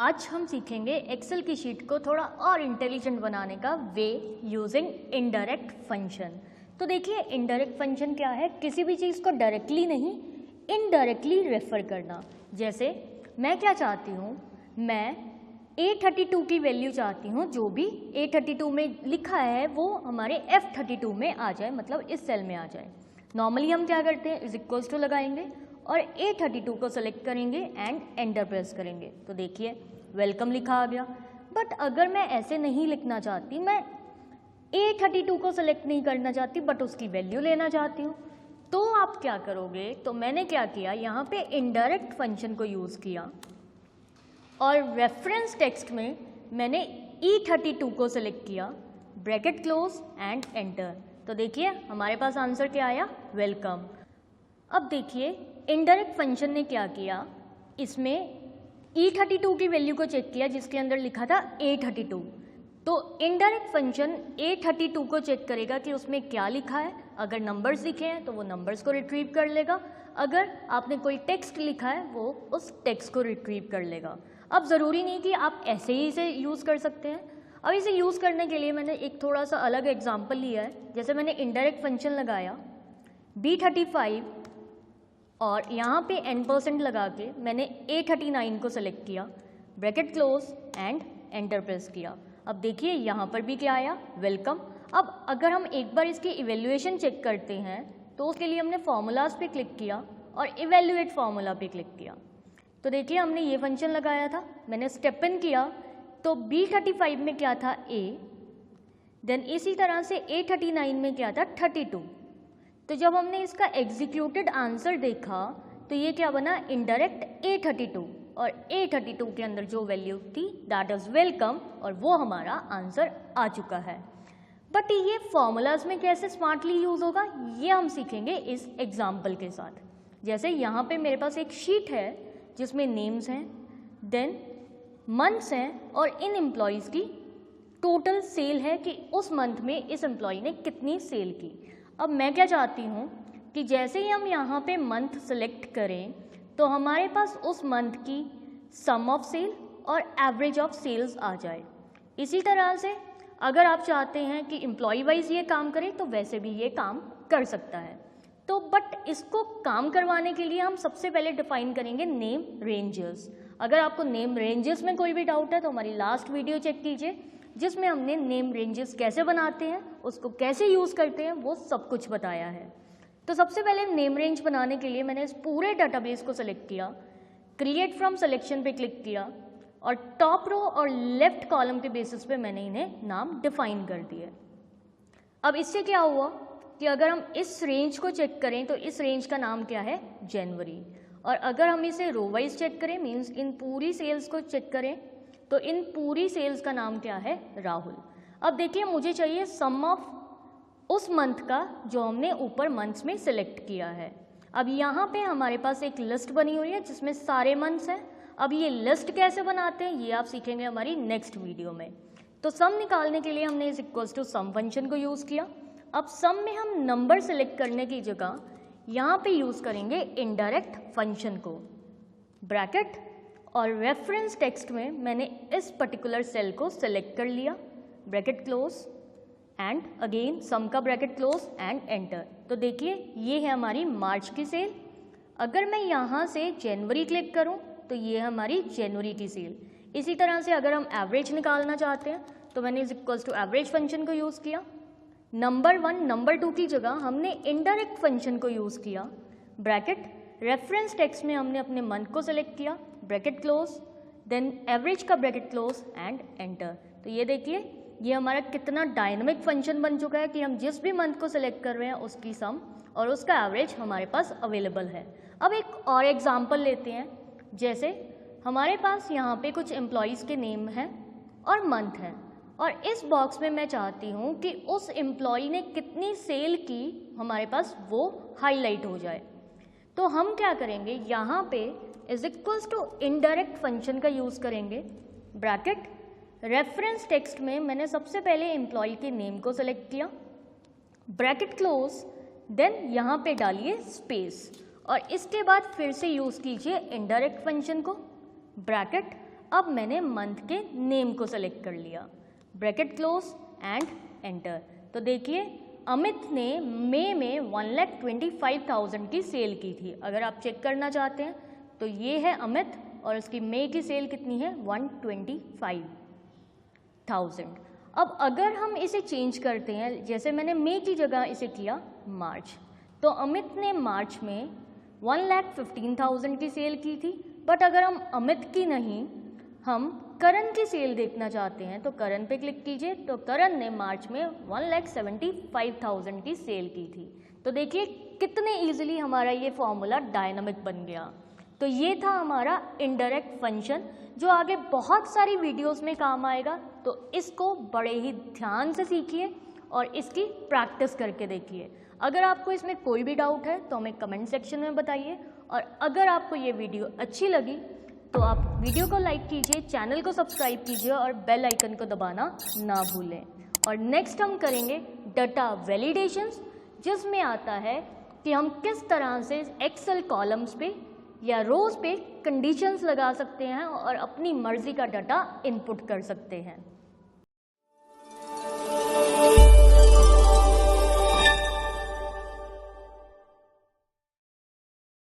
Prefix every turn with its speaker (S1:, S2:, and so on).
S1: आज हम सीखेंगे एक्सेल की शीट को थोड़ा और इंटेलिजेंट बनाने का वे यूजिंग इनडायरेक्ट फंक्शन। तो देखिए इनडायरेक्ट फंक्शन क्या है, किसी भी चीज़ को डायरेक्टली नहीं इनडायरेक्टली रेफर करना। जैसे मैं क्या चाहती हूँ, मैं A32 की वैल्यू चाहती हूँ, जो भी A32 में लिखा है वो हमारे F32 में आ जाए, मतलब इस सेल में आ जाए। नॉर्मली हम क्या करते हैं, इज इक्वल्स टू लगाएंगे और A32 को सेलेक्ट करेंगे एंड एंटर प्रेस करेंगे। तो देखिए वेलकम लिखा आ गया। बट अगर मैं ऐसे नहीं लिखना चाहती, मैं A32 को सेलेक्ट नहीं करना चाहती बट उसकी वैल्यू लेना चाहती हूँ, तो आप क्या करोगे, तो मैंने क्या किया, यहाँ पे इनडायरेक्ट फंक्शन को यूज़ किया और रेफरेंस टेक्स्ट में मैंने E32 को सेलेक्ट किया, ब्रैकेट क्लोज एंड एंटर। तो देखिए हमारे पास आंसर क्या आया, वेलकम। अब देखिए इनडायरेक्ट फंक्शन ने क्या किया, इसमें E32 की वैल्यू को चेक किया जिसके अंदर लिखा था A32। तो इनडायरेक्ट फंक्शन A32 को चेक करेगा कि उसमें क्या लिखा है। अगर नंबर्स लिखे हैं तो वो नंबर्स को रिट्रीव कर लेगा, अगर आपने कोई टेक्स्ट लिखा है वो उस टेक्स्ट को रिट्रीव कर लेगा। अब ज़रूरी नहीं कि आप ऐसे ही इसे यूज़ कर सकते हैं। अब इसे यूज़ करने के लिए मैंने एक थोड़ा सा अलग एग्जाम्पल लिया है। जैसे मैंने इनडायरेक्ट फंक्शन लगाया B35 और यहाँ पे n% लगा के मैंने A39 को सेलेक्ट किया, bracket close and enter press किया। अब देखिए यहाँ पर भी क्या आया, वेलकम। अब अगर हम एक बार इसकी इवेल्युएशन चेक करते हैं तो उसके लिए हमने फॉर्मूलाज पे क्लिक किया और इवेल्युएट फार्मूला पे क्लिक किया। तो देखिए हमने ये फंक्शन लगाया था, मैंने स्टेप इन किया तो B35 में क्या था A, देन इसी तरह से A39 में क्या था 32। तो जब हमने इसका एग्जीक्यूटेड आंसर देखा तो ये क्या बना, इनडायरेक्ट A32, और A32 के अंदर जो वैल्यू थी दैट इज वेलकम, और वो हमारा आंसर आ चुका है। बट ये फॉर्मूलाज में कैसे स्मार्टली यूज होगा ये हम सीखेंगे इस एग्जाम्पल के साथ। जैसे यहाँ पे मेरे पास एक शीट है जिसमें नेम्स हैं, देन मंथ्स हैं और इन एम्प्लॉयज़ की टोटल सेल है कि उस मंथ में इस एम्प्लॉय ने कितनी सेल की। अब मैं क्या चाहती हूँ कि जैसे ही हम यहाँ पे मंथ सेलेक्ट करें तो हमारे पास उस मंथ की सम ऑफ सेल और एवरेज ऑफ सेल्स आ जाए। इसी तरह से अगर आप चाहते हैं कि एम्प्लॉय वाइज ये काम करे तो वैसे भी ये काम कर सकता है। तो बट इसको काम करवाने के लिए हम सबसे पहले डिफाइन करेंगे नेम रेंजेस। अगर आपको नेम रेंजेस में कोई भी डाउट है तो हमारी लास्ट वीडियो चेक कीजिए जिसमें हमने नेम रेंजेस कैसे बनाते हैं, उसको कैसे यूज़ करते हैं, वो सब कुछ बताया है। तो सबसे पहले नेम रेंज बनाने के लिए मैंने इस पूरे डाटाबेस को सेलेक्ट किया, क्रिएट फ्रॉम सिलेक्शन पे क्लिक किया और टॉप रो और लेफ्ट कॉलम के बेसिस पे मैंने इन्हें नाम डिफाइन कर दिए। अब इससे क्या हुआ कि अगर हम इस रेंज को चेक करें तो इस रेंज का नाम क्या है, जनवरी, और अगर हम इसे रो वाइज चेक करें मीन्स इन पूरी सेल्स को चेक करें तो इन पूरी सेल्स का नाम क्या है, राहुल। अब देखिए मुझे चाहिए सम ऑफ उस मंथ का जो हमने ऊपर मंथ्स में सिलेक्ट किया है। अब यहाँ पे हमारे पास एक लिस्ट बनी हुई है जिसमें सारे मंथ्स हैं। अब ये लिस्ट कैसे बनाते हैं ये आप सीखेंगे हमारी नेक्स्ट वीडियो में। तो सम निकालने के लिए हमने is equals to sum function को यूज़ किया। अब सम में हम नंबर सेलेक्ट करने की जगह यहाँ पे यूज़ करेंगे इनडायरेक्ट फंक्शन को, ब्रैकेट और रेफरेंस टेक्स्ट में मैंने इस पर्टिकुलर सेल को सेलेक्ट कर लिया, bracket close and again some का ब्रैकेट क्लोज एंड एंटर। तो देखिए ये है हमारी मार्च की सेल। अगर मैं यहाँ से जनवरी क्लिक करूँ तो ये है हमारी जनवरी की सेल। इसी तरह से अगर हम एवरेज निकालना चाहते हैं तो मैंने is equals to average function को यूज़ किया। नंबर 1 नंबर 2 की जगह हमने इनडायरेक्ट फंक्शन को यूज़ किया, ब्रैकेट रेफरेंस टेक्स्ट में हमने अपने मंथ को सेलेक्ट किया, ब्रैकेट क्लोज, देन एवरेज का ब्रैकेट क्लोज एंड एंटर। तो ये देखिए ये हमारा कितना डायनामिक फंक्शन बन चुका है कि हम जिस भी मंथ को सेलेक्ट कर रहे हैं उसकी सम और उसका एवरेज हमारे पास अवेलेबल है। अब एक और एग्जांपल लेते हैं। जैसे हमारे पास यहाँ पे कुछ एम्प्लॉयज़ के नेम हैं और मंथ हैं और इस बॉक्स में मैं चाहती हूँ कि उस एम्प्लॉय ने कितनी सेल की हमारे पास वो हाईलाइट हो जाए। तो हम क्या करेंगे, यहाँ पे is equals to indirect function का यूज़ करेंगे, ब्रैकेट रेफरेंस टेक्स्ट में मैंने सबसे पहले एम्प्लॉय के नेम को सेलेक्ट किया, ब्रैकेट क्लोज, देन यहाँ पे डालिए स्पेस और इसके बाद फिर से यूज़ कीजिए इनडायरेक्ट फंक्शन को, ब्रैकेट अब मैंने मंथ के नेम को सेलेक्ट कर लिया, ब्रैकेट क्लोज एंड एंटर। तो देखिए अमित ने मई में 1,25,000 की सेल की थी। अगर आप चेक करना चाहते हैं तो ये है अमित और उसकी मई की सेल कितनी है 125,000। अब अगर हम इसे चेंज करते हैं, जैसे मैंने मई की जगह इसे किया मार्च, तो अमित ने मार्च में 1,15,000 की सेल की थी। बट अगर हम अमित की नहीं, हम करण की सेल देखना चाहते हैं तो करण पे क्लिक कीजिए। तो करण ने मार्च में 1,75,000 की सेल की थी। तो देखिए कितने इजीली हमारा ये फॉर्मूला डायनामिक बन गया। तो ये था हमारा इनडायरेक्ट फंक्शन, जो आगे बहुत सारी वीडियोस में काम आएगा। तो इसको बड़े ही ध्यान से सीखिए और इसकी प्रैक्टिस करके देखिए। अगर आपको इसमें कोई भी डाउट है तो हमें कमेंट सेक्शन में बताइए। और अगर आपको ये वीडियो अच्छी लगी तो आप वीडियो को लाइक कीजिए, चैनल को सब्सक्राइब कीजिए और बेल आइकन को दबाना ना भूलें। और नेक्स्ट हम करेंगे डाटा वैलिडेशंस, जिसमें आता है कि हम किस तरह से एक्सेल कॉलम्स पे या रोज पे कंडीशंस लगा सकते हैं और अपनी मर्जी का डाटा इनपुट कर सकते हैं।